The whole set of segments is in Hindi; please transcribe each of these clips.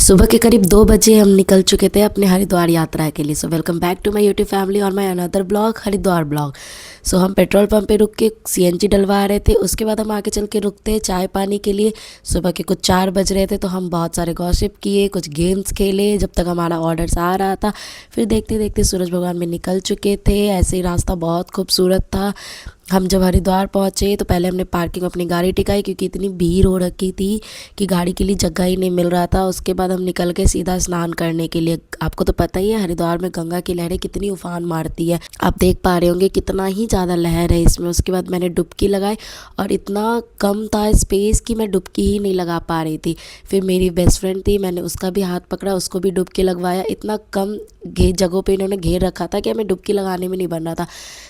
सुबह के करीब 2 बजे हम निकल चुके थे अपने हरिद्वार यात्रा के लिए। So welcome back to my YouTube family और my another vlog Haridwar vlog. So हम पेट्रोल पंप पे रुक के सीएनजी डलवा रहे थे। उसके बाद हम आगे चल के रुकते हैं चाय पानी के लिए। सुबह के कुछ 4 बज रहे थे तो हम बहुत सारे गॉसिप किए, कुछ गेम्स खेले जब तक हमारा ऑर्डर्स आ रहा था। फिर देखते देखते सूरज भगवान में निकल चुके थे। ऐसे ही रास्ता बहुत खूबसूरत था। हम जब हरिद्वार पहुँचे तो पहले हमने पार्किंग में अपनी गाड़ी टिकाई क्योंकि इतनी भीड़ हो रखी थी कि गाड़ी के लिए जगह ही नहीं मिल रहा था। उसके बाद हम निकल गए सीधा स्नान करने के लिए। आपको तो पता ही है हरिद्वार में गंगा की लहरें कितनी उफान मारती है, आप देख पा रहे होंगे कितना ही ज़्यादा लहर है इसमें। उसके बाद मैंने डुबकी लगाई और इतना कम था स्पेस कि मैं डुबकी ही नहीं लगा पा रही थी। फिर मेरी बेस्ट फ्रेंड थी, मैंने उसका भी हाथ पकड़ा, उसको भी डुबकी लगवाया। इतना कम जगहों पे इन्होंने घेर रखा था कि हमें डुबकी लगाने में नहीं बन रहा था।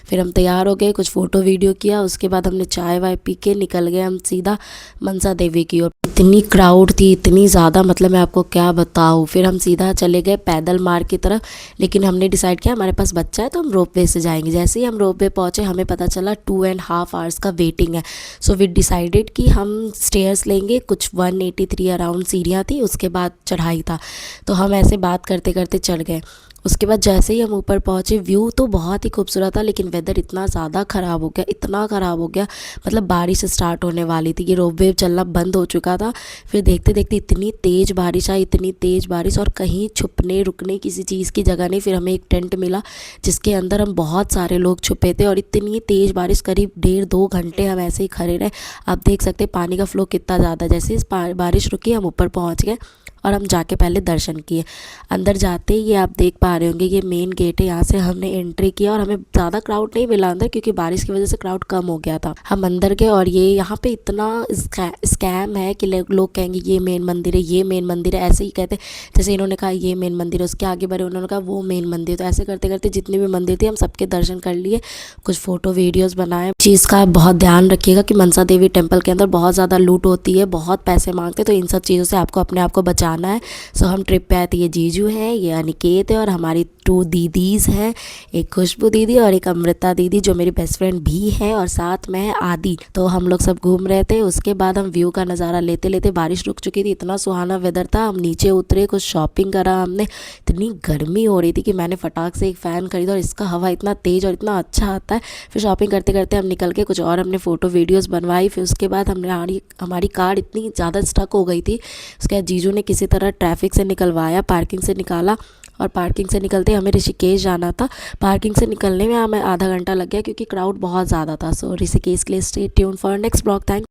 फिर हम तैयार हो गए, कुछ फ़ोटो वीडियो किया। उसके बाद हमने चाय वाय पी के निकल गए हम सीधा मनसा देवी की ओर। इतनी क्राउड थी, इतनी ज़्यादा, मतलब मैं आपको क्या बताऊँ। फिर हम सीधा चले गए पैदल मार्ग की तरफ, लेकिन हमने डिसाइड किया हमारे पास बच्चा है तो हम रोप वे से जाएंगे। जैसे ही हम रोप वे पहुँचे हमें पता चला 2.5 आवर्स का वेटिंग है। सो वी डिसाइडेड कि हम स्टेयर्स लेंगे। कुछ 183 अराउंड सीढ़ियाँ थी, उसके बाद चढ़ाई था। तो हम ऐसे बात करते करते चढ़ गए। उसके बाद जैसे ही हम ऊपर पहुँचे, व्यू तो बहुत ही खूबसूरत था लेकिन वेदर इतना ज़्यादा ख़राब हो गया, इतना ख़राब हो गया, मतलब बारिश स्टार्ट होने वाली थी। ये रोप वे चलना बंद हो चुका था। फिर देखते देखते इतनी तेज़ बारिश आई, इतनी तेज़ बारिश, और कहीं छुपने रुकने किसी चीज़ की जगह नहीं। फिर हमें एक टेंट मिला जिसके अंदर हम बहुत सारे लोग छुपे थे और इतनी तेज़ बारिश, करीब 1.5-2 घंटे हम ऐसे ही खड़े रहे। आप देख सकते पानी का फ्लो कितना ज़्यादा। जैसे इस बारिश रुकी हम ऊपर पहुँच गए और हम जाके पहले दर्शन किए। अंदर जाते ही ये आप देख पा रहे होंगे ये मेन गेट है, यहाँ से हमने एंट्री किया और हमें ज़्यादा क्राउड नहीं मिला अंदर क्योंकि बारिश की वजह से क्राउड कम हो गया था। हम अंदर गए और ये यहाँ पे इतना स्कैम है कि लोग कहेंगे ये मेन मंदिर है, ये मेन मंदिर है, ऐसे ही कहते। जैसे इन्होंने कहा ये मेन मंदिर है, उसके आगे बढ़े उन्होंने कहा वो मेन मंदिर। तो ऐसे करते करते जितने भी मंदिर थे हम सबके दर्शन कर लिए, कुछ फ़ोटो वीडियोज़ बनाए। चीज़ का बहुत ध्यान रखिएगा कि मनसा देवी टेम्पल के अंदर बहुत ज़्यादा लूट होती है, बहुत पैसे मांगते, तो इन सब चीज़ों से आपको अपने आप को बचाना है। सो हम ट्रिप पे आए थे। ये जीजू है, ये अनिकेत है और हमारी 2 दीदीज़ हैं, एक खुशबू दीदी और एक अमृता दीदी जो मेरी बेस्ट फ्रेंड भी है, और साथ में है आदि। तो हम लोग सब घूम रहे थे। उसके बाद हम व्यू का नज़ारा लेते लेते, बारिश रुक चुकी थी, इतना सुहाना वेदर था। हम नीचे उतरे, कुछ शॉपिंग करा हमने। इतनी गर्मी हो रही थी कि मैंने फटाक से एक फ़ैन खरीदा और इसका हवा इतना तेज़ और इतना अच्छा आता है। फिर शॉपिंग करते करते हम निकल के कुछ और हमने फ़ोटो वीडियोज़ बनवाई। फिर उसके बाद हमारी कार इतनी ज़्यादा स्टक हो गई थी, उसके बाद जीजू ने किसी तरह ट्रैफिक से निकलवाया, पार्किंग से निकाला। और पार्किंग से निकलते हमें ऋषिकेश जाना था। पार्किंग से निकलने में हमें आधा घंटा लग गया क्योंकि क्राउड बहुत ज़्यादा था। सो ऋषिकेश के लिए stay tune for next blog. Thank